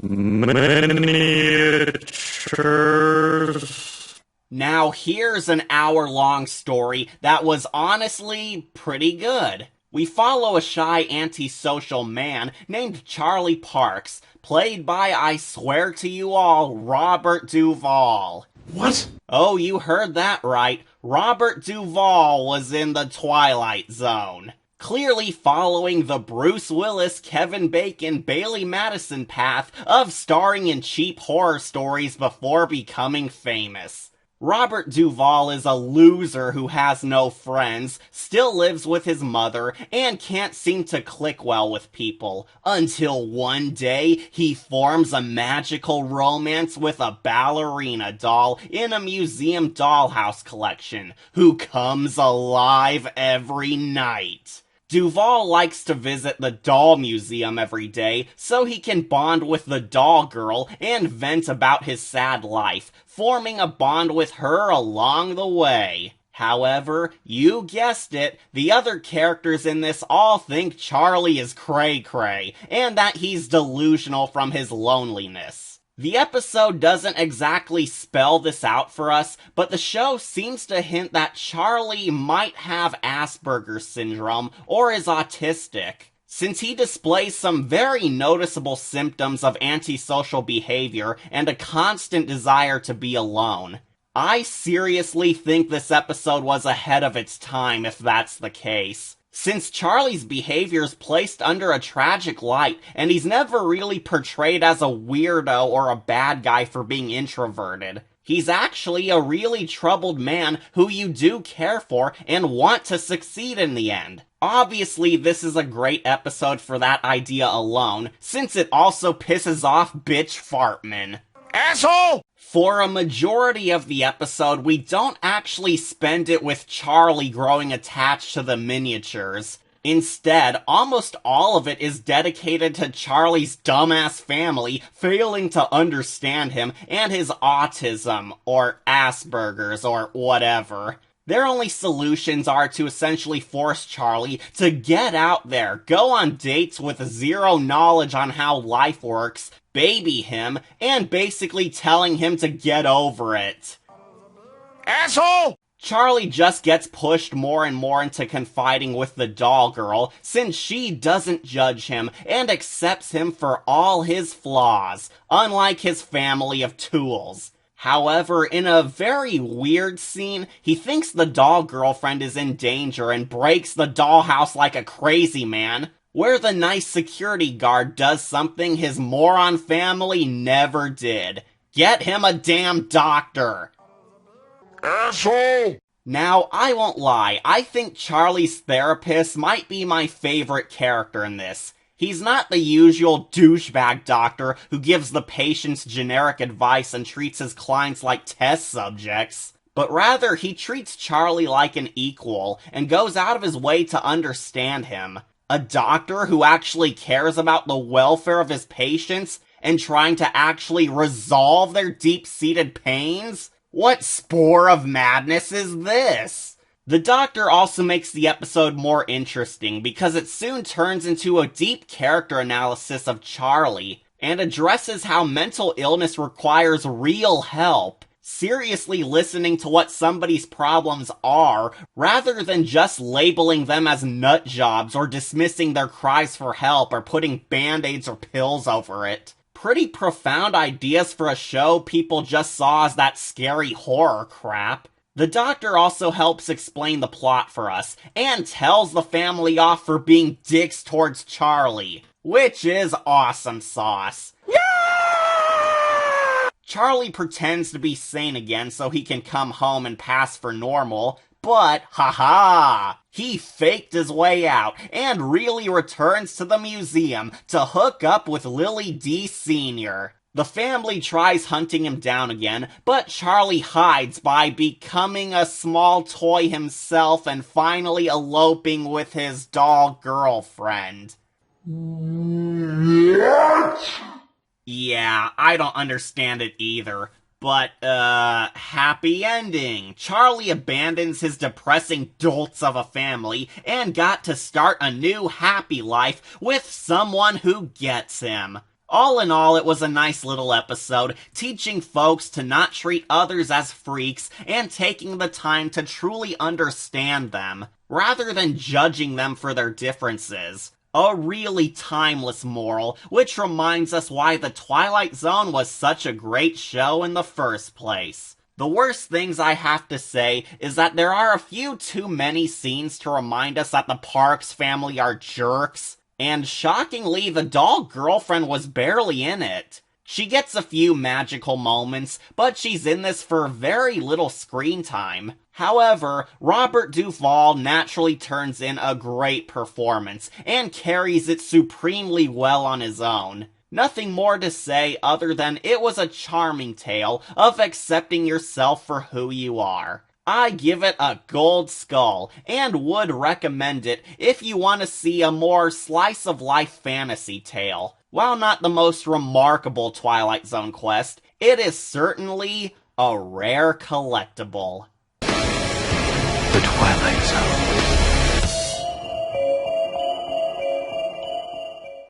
Miniatures. Now here's an hour-long story that was honestly pretty good. We follow a shy antisocial man named Charlie Parks, played by, I swear to you all, Robert Duvall. What? Oh, you heard that right. Robert Duvall was in the Twilight Zone. Clearly following the Bruce Willis, Kevin Bacon, Bailey Madison path of starring in cheap horror stories before becoming famous. Robert Duvall is a loser who has no friends, still lives with his mother, and can't seem to click well with people. Until one day, he forms a magical romance with a ballerina doll in a museum dollhouse collection, who comes alive every night. Duvall likes to visit the doll museum every day so he can bond with the doll girl and vent about his sad life, forming a bond with her along the way. However, you guessed it, the other characters in this all think Charlie is cray-cray, and that he's delusional from his loneliness. The episode doesn't exactly spell this out for us, but the show seems to hint that Charlie might have Asperger's syndrome or is autistic, since he displays some very noticeable symptoms of antisocial behavior and a constant desire to be alone. I seriously think this episode was ahead of its time if that's the case, since Charlie's behavior is placed under a tragic light, and he's never really portrayed as a weirdo or a bad guy for being introverted. He's actually a really troubled man who you do care for and want to succeed in the end. Obviously, this is a great episode for that idea alone, since it also pisses off Bitch Fartman. Asshole! For a majority of the episode, we don't actually spend it with Charlie growing attached to the miniatures. Instead, almost all of it is dedicated to Charlie's dumbass family failing to understand him and his autism, or Asperger's, or whatever. Their only solutions are to essentially force Charlie to get out there, go on dates with zero knowledge on how life works, baby him, and basically telling him to get over it. Asshole! Charlie just gets pushed more and more into confiding with the doll girl, since she doesn't judge him and accepts him for all his flaws, unlike his family of tools. However, in a very weird scene, he thinks the doll girlfriend is in danger and breaks the dollhouse like a crazy man, where the nice security guard does something his moron family never did. Get him a damn doctor! Asshole! Now, I won't lie, I think Charlie's therapist might be my favorite character in this. He's not the usual douchebag doctor who gives the patients generic advice and treats his clients like test subjects, but rather he treats Charlie like an equal and goes out of his way to understand him. A doctor who actually cares about the welfare of his patients and trying to actually resolve their deep-seated pains? What spore of madness is this? The Doctor also makes the episode more interesting because it soon turns into a deep character analysis of Charlie and addresses how mental illness requires real help, seriously listening to what somebody's problems are rather than just labeling them as nut jobs or dismissing their cries for help or putting band-aids or pills over it. Pretty profound ideas for a show people just saw as that scary horror crap. The Doctor also helps explain the plot for us, and tells the family off for being dicks towards Charlie, which is awesome sauce. Yeah! Charlie pretends to be sane again so he can come home and pass for normal, but, haha, he faked his way out, and really returns to the museum to hook up with Lily D. Sr. The family tries hunting him down again, but Charlie hides by becoming a small toy himself and finally eloping with his doll girlfriend. What? Yeah, I don't understand it either. But, happy ending. Charlie abandons his depressing dolts of a family and got to start a new happy life with someone who gets him. All in all, it was a nice little episode, teaching folks to not treat others as freaks and taking the time to truly understand them, rather than judging them for their differences. A really timeless moral, which reminds us why The Twilight Zone was such a great show in the first place. The worst things I have to say is that there are a few too many scenes to remind us that the Parks family are jerks, and shockingly, the doll girlfriend was barely in it. She gets a few magical moments, but she's in this for very little screen time. However, Robert Duvall naturally turns in a great performance, and carries it supremely well on his own. Nothing more to say other than it was a charming tale of accepting yourself for who you are. I give it a gold skull, and would recommend it if you want to see a more slice-of-life fantasy tale. While not the most remarkable Twilight Zone quest, it is certainly a rare collectible. The Twilight Zone.